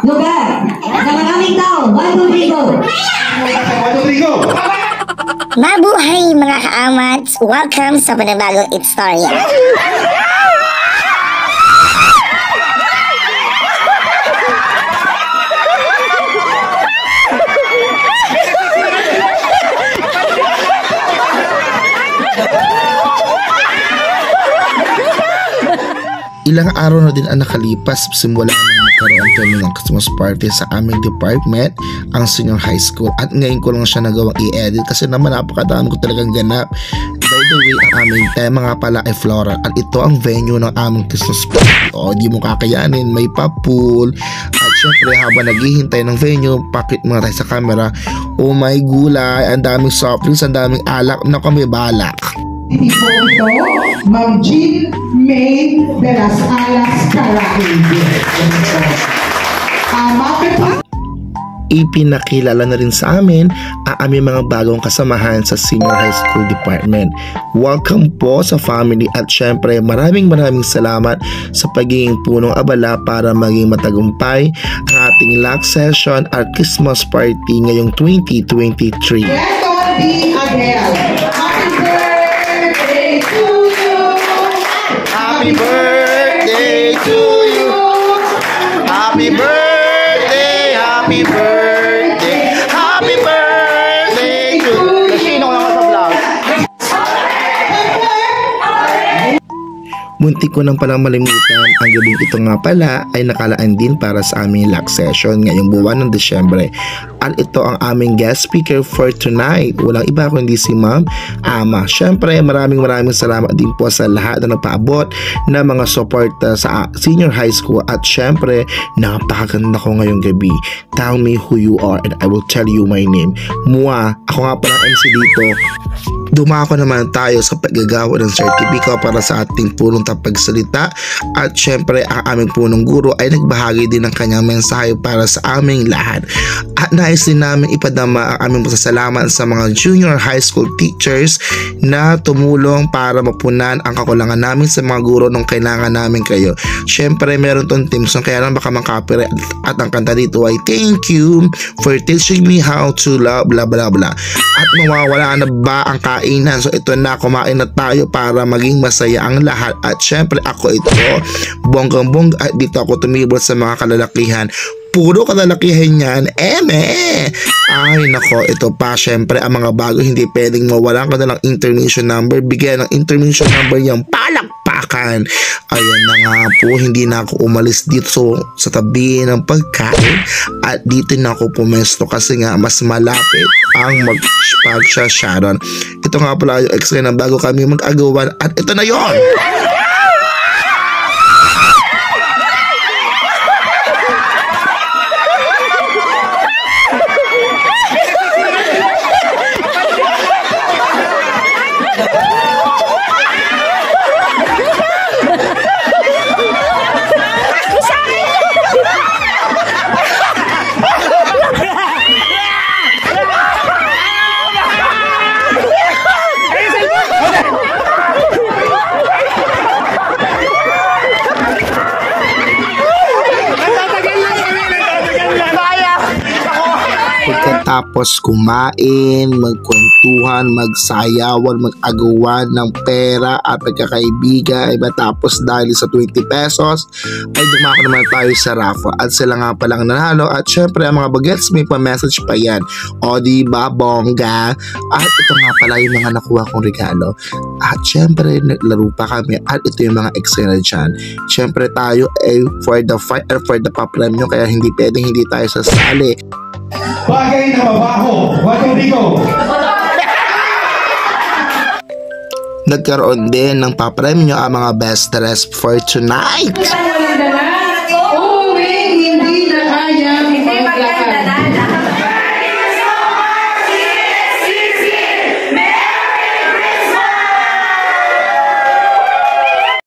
lugar na maraming tao. 1, 2, 3, go! 1, 2, 3, go! Mabuhay mga kaamats! Welcome sa panibagong Itstorya! Ilang araw na din ang nakalipas simula nang nagkaroon kami ng Christmas party sa aming department, ang senior high school, at ngayon ko lang siya nagawang i-edit kasi naman napakadami ko talagang ganap. By the way, ang aming tema nga pala ay floral at ito ang venue ng aming Christmas party. O di mo kakayanin, may pa-pool at syempre habang naghihintay ng venue, pakit muna tayo sa camera. Oh my gulay, ang daming soft drinks, ang daming alak na kami balak. Hindi po ito, Ma'am Jean May de las Alas Caraquillo. Ipinakilala na rin sa amin ang aming mga bagong kasamahan sa senior high school department. Welcome po sa family at syempre maraming salamat sa pagiging punong abala para maging matagumpay ang ating last session at Christmas party ngayong 2023. Leto D. Adele. Happy birthday to you. Happy birthday, happy birthday, happy birthday to you. Sino lang sa vlog? Muntik ko nang palang malimutan, ang gabing ito nga pala ay nakalaan din para sa aming last session ngayong buwan ng Desyembre. At ito ang aming guest speaker for tonight. Walang iba kundi si Ma'am Ama. Syempre maraming salamat din po sa lahat na nagpaabot na mga support sa senior high school. At syempre napakaganda ko ngayong gabi. Tell me who you are and I will tell you my name. Mua, ako nga palang MC dito. Dumako naman tayo sa paggagawa ng sertipika para sa ating punong tapagsalita at syempre ang aming punong guro ay nagbahagi din ng kanyang mensahe para sa aming lahat. At nais din namin ipadama ang aming pasasalamat sa mga junior high school teachers na tumulong para mapunan ang kakulangan namin sa mga guro nung kailangan namin kayo. Syempre meron tong team song kaya lang baka makapire at ang kanta dito ay thank you for teaching me how to love blah blah blah. At mawawala na ba ang kainan? So ito na, kumain na tayo para maging masaya ang lahat. At syempre ako ito, bonggang-bongga at dito ako tumibol sa mga kalalakihan. Puro kalalakihan yan, eme! Ay nako, ito pa syempre ang mga bago hindi pwedeng mawalan ka na ng intermission number. Bigyan ng intermission number yung palakpakan. Ayan na nga po, hindi na ako umalis dito sa tabi ng pagkain at dito na ako pumesto kasi nga mas malapit ang mag-Sharon. Ito nga pala yung extra na bago kami mag-agawan at ito na yon. Pagkatapos kumain, magkwentuhan, magsayawan, mag-agawan ng pera at pagkakaibigan, iba tapos dahil sa 20 pesos ay dumako naman tayo sa raffle at sila nga palang nanalo at syempre ang mga bagets may pa-message pa yan. O diba bongga? At ito nga pala yung mga nakuha kong regalo at syempre naglaro pa kami at ito yung mga extra na dyan. Syempre tayo ay for the fight or for the pa-premyo kaya hindi pwedeng hindi tayo sasali. Bagay na mabaho. 1, 2, 3, go! Nagkaroon din ng papremyo ang mga best dress for tonight.